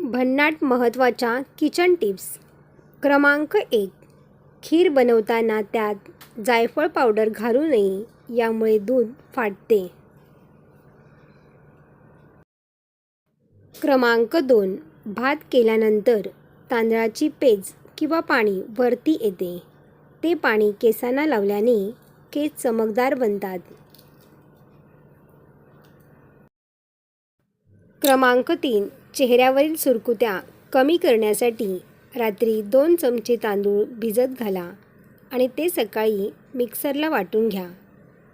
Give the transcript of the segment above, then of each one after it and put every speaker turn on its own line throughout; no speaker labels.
भन्नाट महत्त्वाच्या kitchen tips. क्रमांक 1. खीर बनवताना त्यात जायफळ पावडर घालू नये, यामुळे दूध फाटते. क्रमांक 2. भात केल्यानंतर तांदळाची पेज किंवा पाणी वरती येते. ते पाणी केसांना लावल्याने केस चमकदार बनतात. क्रमांक 3. चेहऱ्यावरील सुरकुत्या कमी करण्यासाठी रात्री 2 चमचे तांदूळ भिजत घाला आणि ते सकाळी मिक्सरला वाटून घ्या.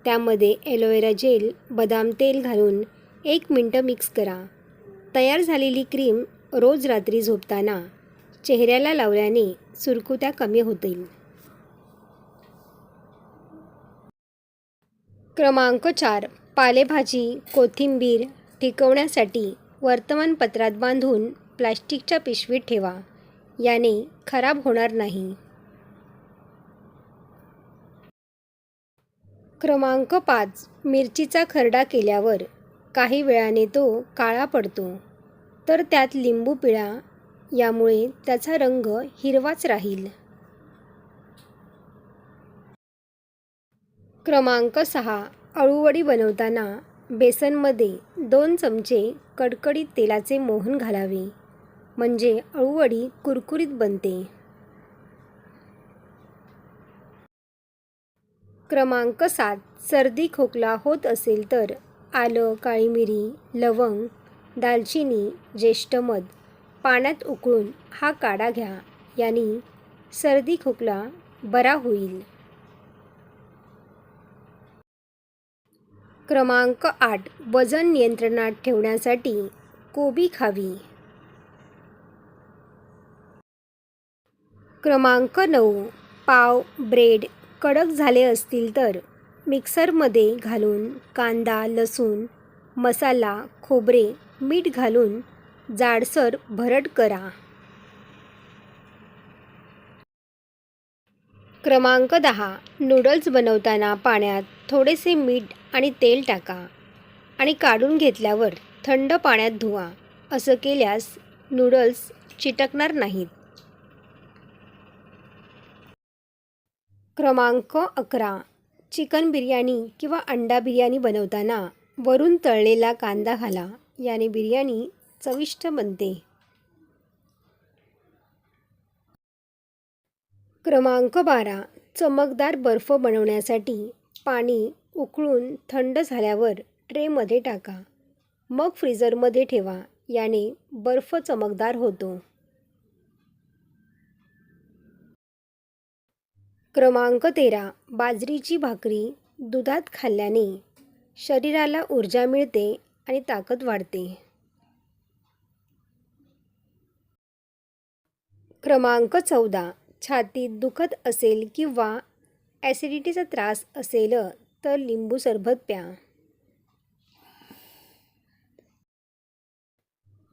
त्यामध्ये ॲलोवेरा जेल, बदाम तेल घालून 1 मिनिट मिक्स करा. तयार झालेली क्रीम रोज रात्री झोपताना चेहऱ्याला लावल्याने सुरकुत्या कमी होतील. क्रमांक 4. पालेभाजी, कोथिंबीर टिकवण्यासाठी वर्तमानपत्रात बांधून प्लास्टिकच्या पिशवीत ठेवा. याने खराब होणार नाही. क्रमांक 5. मिरचीचा खरडा केल्यावर काही वेळाने तो काळा पडतो, तर त्यात लिंबू पिळा. यामुळे त्याचा रंग हिरवाच राहील. क्रमांक 6. अळूवडी बनवताना बेसनमध्ये 2 चमचे कडकडीत तेलाचे मोहन घालावे, म्हणजे अळूवडी कुरकुरीत बनते. क्रमांक 7. सर्दी खोकला होत असेल तर आलं, काळी मिरी, लवंग, दालचिनी, ज्येष्ठ मध पाण्यात उकळून हा काढा घ्या. याने सर्दी खोकला बरा होईल. क्रमांक 8. वजन नियंत्रणात ठेवण्यासाठी कोबी खावी. क्रमांक 9. पाव, ब्रेड कडक झाले असतील तर मिक्सरमध्ये घालून कांदा, लसूण, मसाला, खोबरे, मीठ घालून जाडसर भरड करा. क्रमांक 10. नूडल्स बनवताना पाण्यात थोडेसे मीठ आणि तेल टाका आणि काढून घेतल्यावर थंड पाण्यात धुवा. असं केल्यास नूडल्स चिटकणार नाहीत. क्रमांक 11. चिकन बिर्याणी किंवा अंडा बिर्याणी बनवताना वरून तळलेला कांदा घाला. याने बिर्याणी चविष्ट बनते. क्रमांक 12. चमकदार बर्फ बनवण्यासाठी पाणी उकळून थंड झाल्यावर ट्रेमध्ये टाका. मग फ्रीझरमध्ये ठेवा. याने बर्फ चमकदार होतो. क्रमांक 13. बाजरीची भाकरी दुधात खाल्ल्याने शरीराला ऊर्जा मिळते आणि ताकद वाढते. क्रमांक 14. छातीत दुखत असेल किंवा ॲसिडिटीचा त्रास असेल तर लिंबू सरबत प्या.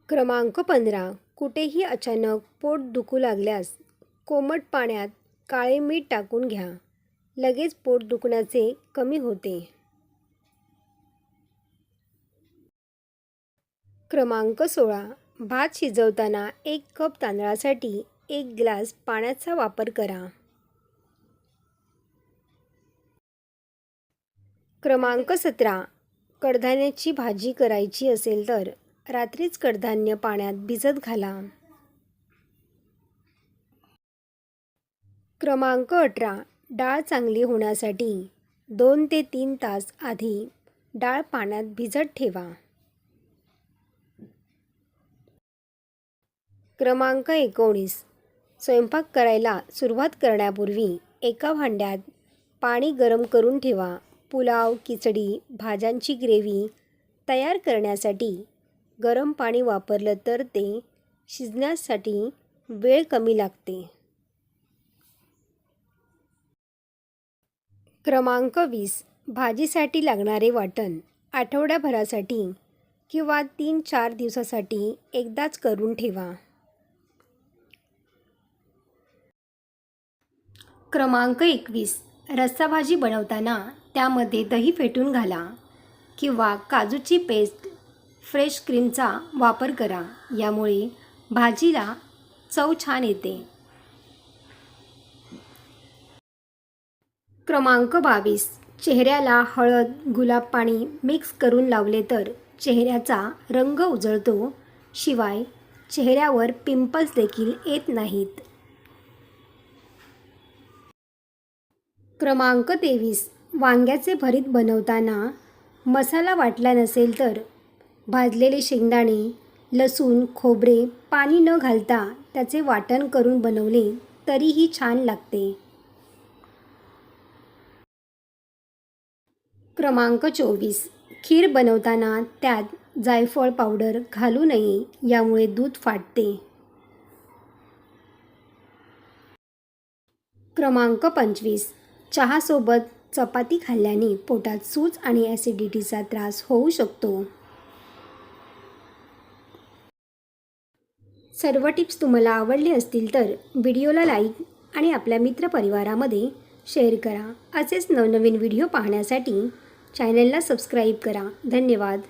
क्रमांक 15. कुठेही अचानक पोट दुखू लागल्यास कोमट पाण्यात काळे मीठ टाकून घ्या. लगेच पोट दुखण्याचे कमी होते. क्रमांक 16. भात शिजवताना 1 कप तांदळासाठी 1 ग्लास पाण्याचा वापर करा. क्रमांक 17. कडधान्याची भाजी करायची असेल तर रात्रीच कडधान्य पाण्यात भिजत घाला. क्रमांक 18. डाळ चांगली होण्यासाठी 2 ते 3 तास आधी डाळ पाण्यात भिजत ठेवा. क्रमांक 19. स्वयंपाक करायला सुरुवात करण्यापूर्वी एका भांड्यात पाणी गरम करून ठेवा. पुलाव, खिचडी, भाज्यांची ग्रेव्ही तयार करण्यासाठी गरम पाणी वापरलं तर ते शिजण्यासाठी वेळ कमी लागते. क्रमांक 20. भाजीसाठी लागणारे वाटण आठवड्याभरासाठी किंवा 3-4 दिवसासाठी एकदाच करून ठेवा. क्रमांक 21. रस्साभाजी बनवताना त्यामध्ये दही फेटून घाला किंवा काजूची पेस्ट, फ्रेश क्रीमचा वापर करा. यामुळे भाजीला चव छान येते. क्रमांक 22. चेहऱ्याला हळद, गुलाब पाणी मिक्स करून लावले तर चेहऱ्याचा रंग उजळतो, शिवाय चेहऱ्यावर पिंपल्स देखील येत नाहीत. क्रमांक 23. वांग्याचे भरीत बनवताना मसाला वाटला नसेल तर भाजलेले शेंगदाणे, लसूण, खोबरे पाणी न घालता त्याचे वाटण करून बनवले तरीही छान लागते. क्रमांक 24. खीर बनवताना त्यात जायफळ पावडर घालू नये, यामुळे दूध फाटते. क्रमांक 25. चहासोबत चपाती खाल्ल्याने पोटात सूज आणि ॲसिडिटीचा त्रास होऊ शकतो. सर्व टिप्स तुम्हाला आवडले असतील तर व्हिडिओला लाईक आणि आपल्या मित्रपरिवारामध्ये शेअर करा. असेच नवनवीन व्हिडिओ पाहण्यासाठी चॅनलला सबस्क्राईब करा. धन्यवाद.